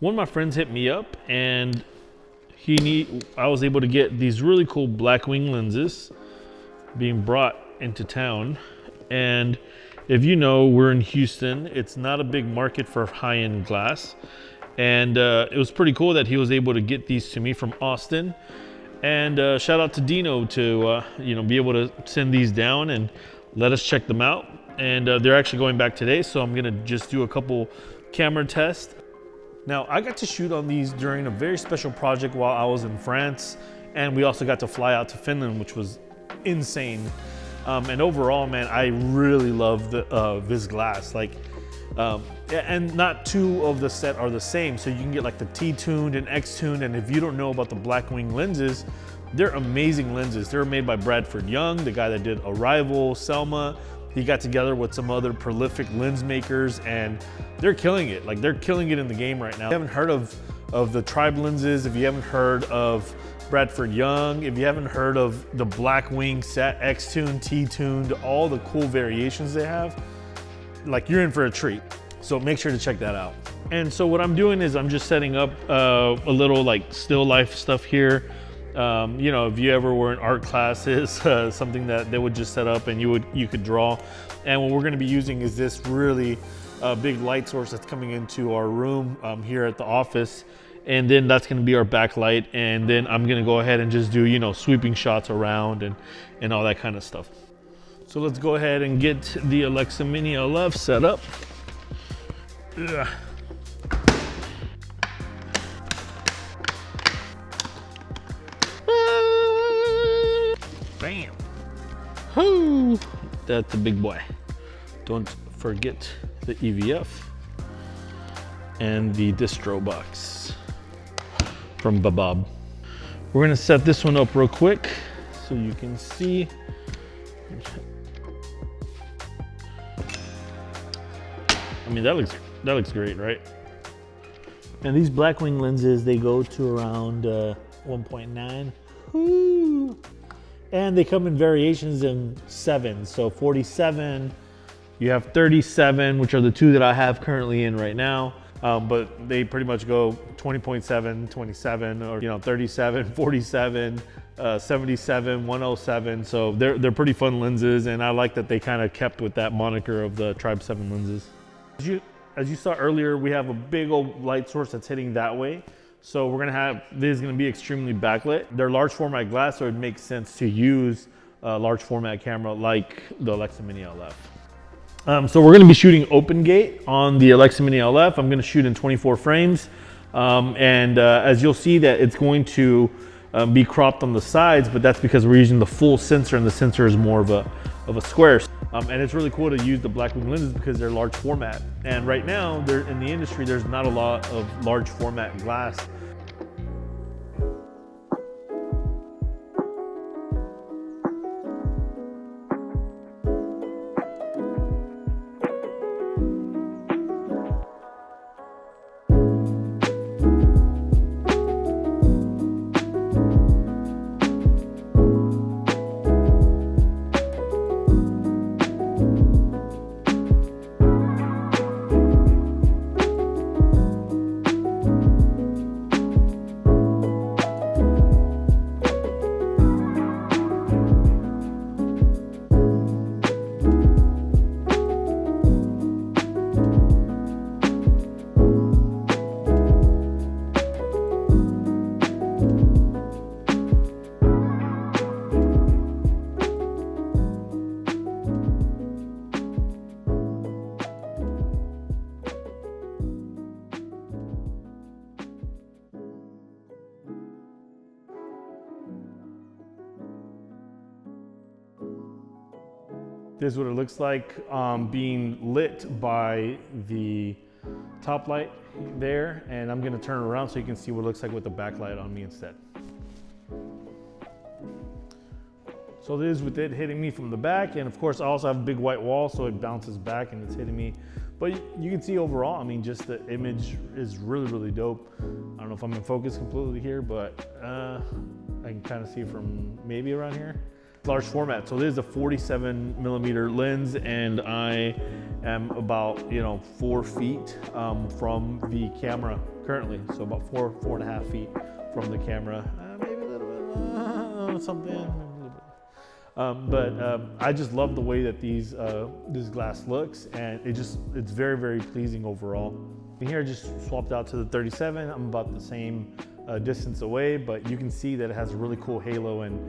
one of my friends hit me up and I was able to get these really cool Blackwing lenses being brought into town. And if you know, we're in Houston. It's not a big market for high-end glass. And it was pretty cool that he was able to get these to me from Austin. And shout out to Dino to be able to send these down and let us check them out. And they're actually going back today, so I'm gonna just do a couple camera tests. Now, I got to shoot on these during a very special project while I was in France, and we also got to fly out to Finland, which was insane. And overall, man, I really love this glass. Like, and not two of the set are the same, so you can get like the T-Tuned and X-Tuned, and if you don't know about the Blackwing lenses, they're amazing lenses. They're made by Bradford Young, the guy that did Arrival, Selma. He got together with some other prolific lens makers, and they're killing it. Like, they're killing it in the game right now. If you haven't heard of the Tribe lenses, if you haven't heard of Bradford Young, if you haven't heard of the Blackwing set, X-Tuned, T-Tuned, all the cool variations they have, like, you're in for a treat. So make sure to check that out. And so what I'm doing is I'm just setting up a little like still life stuff here. If you ever were in art classes, something that they would just set up and you could draw. And what we're going to be using is this really big light source that's coming into our room here at the office. And then that's going to be our backlight. And then I'm going to go ahead and just do, sweeping shots around and all that kind of stuff. So let's go ahead and get the Alexa Mini LF set up. Ugh. Bam. Whoo. That's a big boy. Don't forget the EVF and the distro box from Babab. We're gonna set this one up real quick so you can see. I mean, that looks great, right? And these Blackwing lenses, they go to around 1.9. Woo. And they come in variations in 7. So 47, you have 37, which are the two that I have currently in right now. But they pretty much go 20.7, 27, or 37, 47, 77, 107. So they're pretty fun lenses, and I like that they kind of kept with that moniker of the Tribe7 lenses. As you saw earlier, we have a big old light source that's hitting that way. So this is gonna be extremely backlit. They're large format glass, so it makes sense to use a large format camera like the Alexa Mini LF. So we're gonna be shooting open gate on the Alexa Mini LF. I'm gonna shoot in 24 frames. As you'll see that it's going to be cropped on the sides, but that's because we're using the full sensor, and the sensor is more of a square. And it's really cool to use the Blackwing lenses because they're large format. And right now, in the industry, there's not a lot of large format glass. This is what it looks like being lit by the top light there, and I'm gonna turn it around so you can see what it looks like with the backlight on me instead. So this is with it hitting me from the back, and of course I also have a big white wall, so it bounces back and it's hitting me. But you can see overall, I mean, just the image is really, really dope. I don't know if I'm in focus completely here, but I can kind of see from maybe around here. large format. So this is a 47mm lens, and I am about 4 feet from the camera currently. So about 4.5 feet from the camera, maybe a little bit something. But I just love the way that this glass looks, and it's very, very pleasing overall. And here I just swapped out to the 37. I'm about the same distance away, but you can see that it has a really cool halo and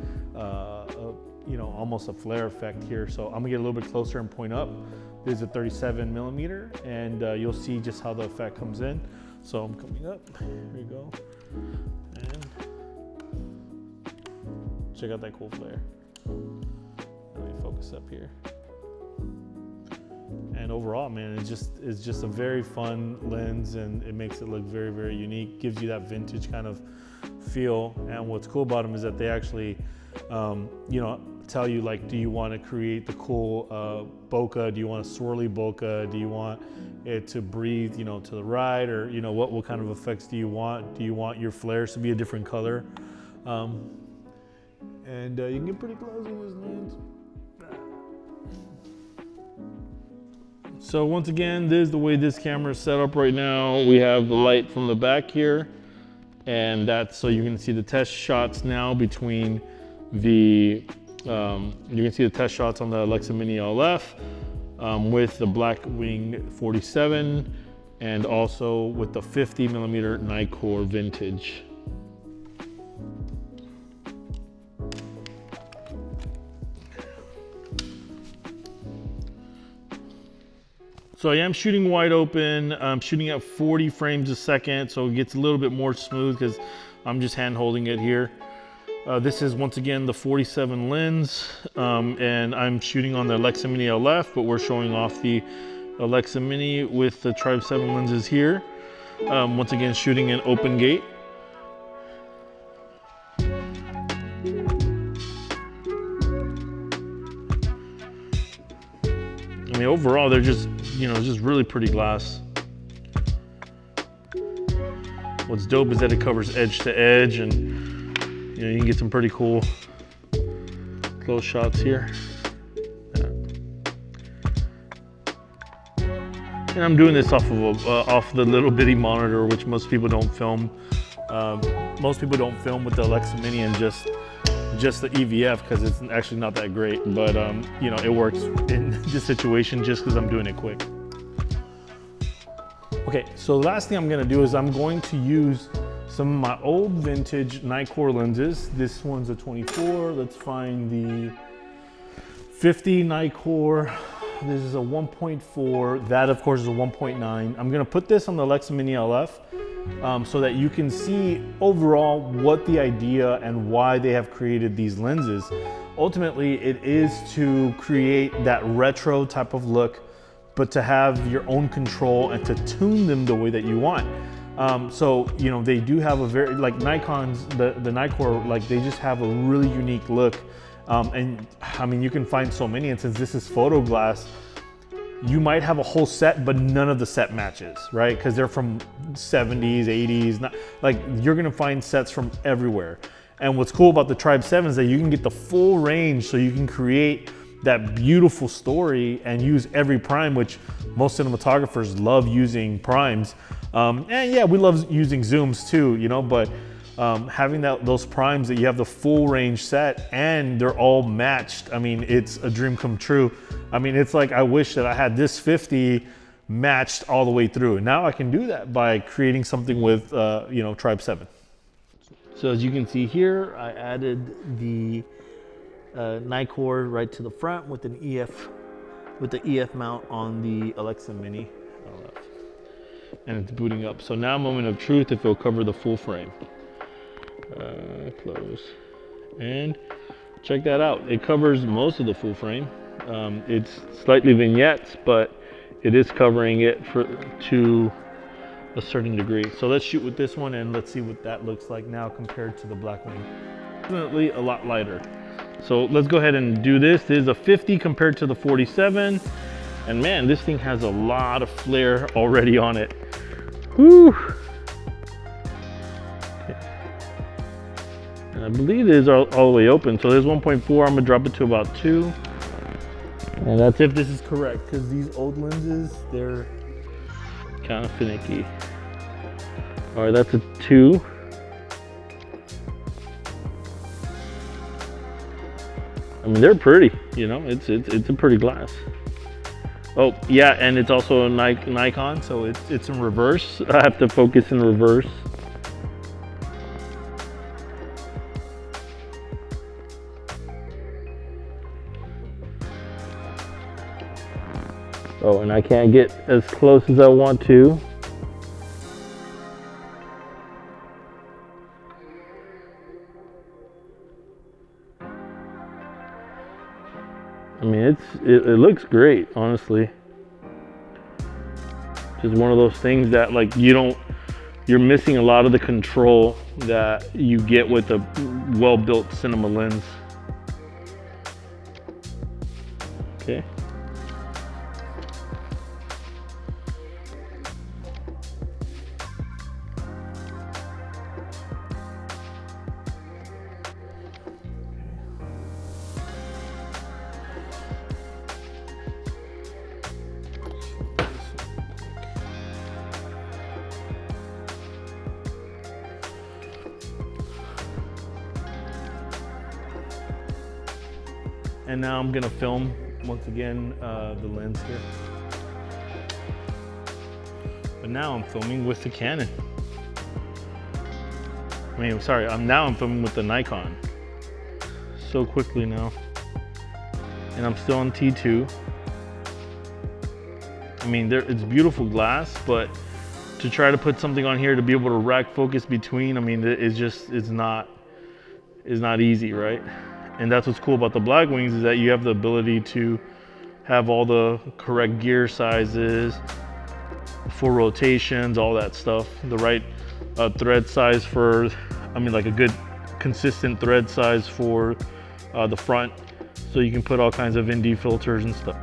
almost a flare effect here. So I'm gonna get a little bit closer and point up. This is a 37mm, and you'll see just how the effect comes in. So I'm coming up, here we go. And check out that cool flare. Let me focus up here. And overall, man, it's just a very fun lens, and it makes it look very, very unique. Gives you that vintage kind of feel. And what's cool about them is that they actually, tell you, like, do you want to create the cool bokeh? Do you want a swirly bokeh? Do you want it to breathe, to the right, or what kind of effects do you want? Do you want your flares to be a different color? And you can get pretty close in this lens. So once again, this is the way this camera is set up right now. We have the light from the back here, and that's so you can see the test shots now between the, you can see the test shots on the Alexa Mini LF with the Blackwing 47, and also with the 50mm Nikkor Vintage. So I am shooting wide open. I'm shooting at 40 frames a second, so it gets a little bit more smooth because I'm just hand holding it here. This is once again the 47 lens, and I'm shooting on the Alexa Mini LF, but we're showing off the Alexa Mini with the Tribe7 lenses here. Once again, shooting in open gate. I mean, overall, they're just, just really pretty glass. What's dope is that it covers edge to edge, and you can get some pretty cool close shots here. Yeah. And I'm doing this off the little bitty monitor, which most people don't film. Most people don't film with the Alexa Mini and just the EVF, because it's actually not that great, but it works in this situation just because I'm doing it quick. Okay, so the last thing I'm gonna do is I'm going to use some of my old vintage Nikkor lenses. This one's a 24. Let's find the 50 Nikkor. This is a 1.4. That, of course, is a 1.9. I'm gonna put this on the Alexa Mini LF so that you can see overall what the idea and why they have created these lenses. Ultimately, it is to create that retro type of look, but to have your own control and to tune them the way that you want. So, they do have a very, like Nikon's, the Nikkor, like they just have a really unique look. And I mean, you can find so many, and since this is photo glass, you might have a whole set, but none of the set matches, right? Because they're from 70s, 80s, like you're gonna find sets from everywhere. And what's cool about the Tribe7 is that you can get the full range, so you can create that beautiful story and use every prime, which most cinematographers love using primes. And yeah, we love using zooms too, but having those primes that you have the full range set and they're all matched, I mean, it's a dream come true. I mean, it's like I wish that I had this 50 matched all the way through. And now I can do that by creating something with Tribe7. So as you can see here, I added the Nikkor right to the front with an the EF mount on the Alexa Mini LF. And it's booting up. So now, moment of truth, if it'll cover the full frame. Close. And check that out. It covers most of the full frame. It's slightly vignettes, but it is covering it to a certain degree. So let's shoot with this one and let's see what that looks like now compared to the Blackwing. Definitely a lot lighter. So let's go ahead and do this. This is a 50 compared to the 47. And man, this thing has a lot of flare already on it. Whew. I believe it is all the way open. So there's 1.4, I'm gonna drop it to about 2. And that's if this is correct, because these old lenses, they're kind of finicky. All right, that's a 2. I mean, they're pretty, you know, it's a pretty glass. Oh yeah, and it's also a Nikon, so it's in reverse. I have to focus in reverse. Oh, and I can't get as close as I want to. I mean, it looks great, honestly. Just one of those things that, like, you're missing a lot of the control that you get with a well-built cinema lens. Okay. And now I'm gonna film, once again, the lens here. But now I'm filming with the Canon. I mean, sorry, I'm filming with the Nikon. So quickly now. And I'm still on T2. I mean, it's beautiful glass, but to try to put something on here to be able to rack focus between, I mean, it's not easy, right? And that's what's cool about the Blackwings, is that you have the ability to have all the correct gear sizes, for rotations, all that stuff. The right thread size for, I mean, like a good consistent thread size for the front. So you can put all kinds of ND filters and stuff.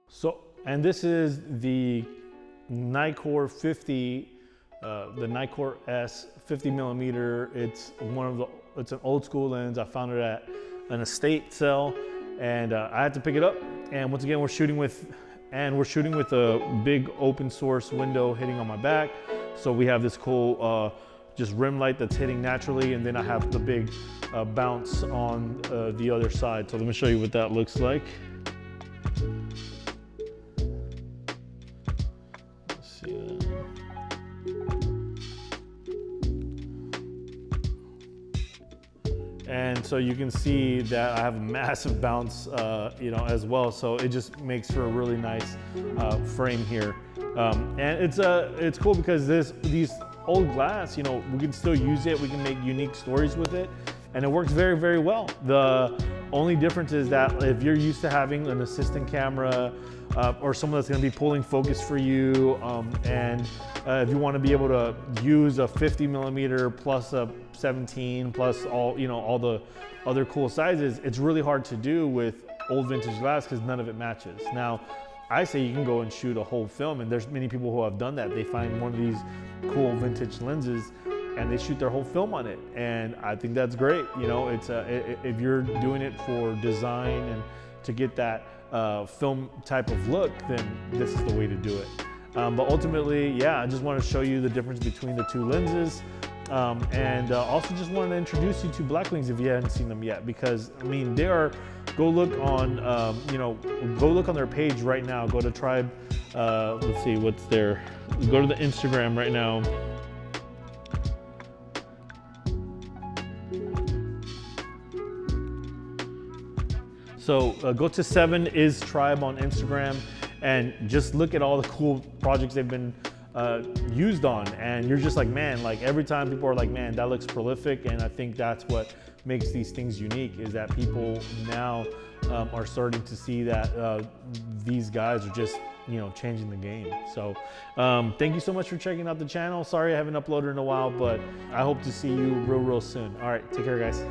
So, and this is the Nikkor 50, the Nikkor S 50 millimeter. It's an old school lens. I found it at an estate sale, and I had to pick it up. And once again, we're shooting with a big open source window hitting on my back. So we have this cool just rim light that's hitting naturally, and then I have the big bounce on the other side. So let me show you what that looks like. And so you can see that I have a massive bounce, you know, as well. So it just makes for a really nice frame here. And it's cool because these old glass, you know, we can still use it. We can make unique stories with it, and it works very, very well. The only difference is that if you're used to having an assistant camera or someone that's going to be pulling focus for you, and if you want to be able to use a 50 millimeter plus a 17 plus all, you know, all the other cool sizes, it's really hard to do with old vintage glass because none of it matches. Now, I say you can go and shoot a whole film, and there's many people who have done that. They find one of these cool vintage lenses and they shoot their whole film on it, and I think that's great. You know, it's if you're doing it for design and to get that film type of look, then this is the way to do it. But ultimately, yeah, I just want to show you the difference between the two lenses. And also just wanted to introduce you to Blackwings if you haven't seen them yet, because I mean, they are go look on, go look on their page right now. Go to Tribe, let's see what's there. Go to the Instagram right now. So go to 7 is Tribe on Instagram and just look at all the cool projects they've been used on, and you're just like, man, like every time people are like, man, that looks prolific. And I think that's what makes these things unique, is that people now are starting to see that these guys are just, changing the game. So thank you so much for checking out the channel. Sorry I haven't uploaded in a while, but I hope to see you real soon. All right, take care, guys.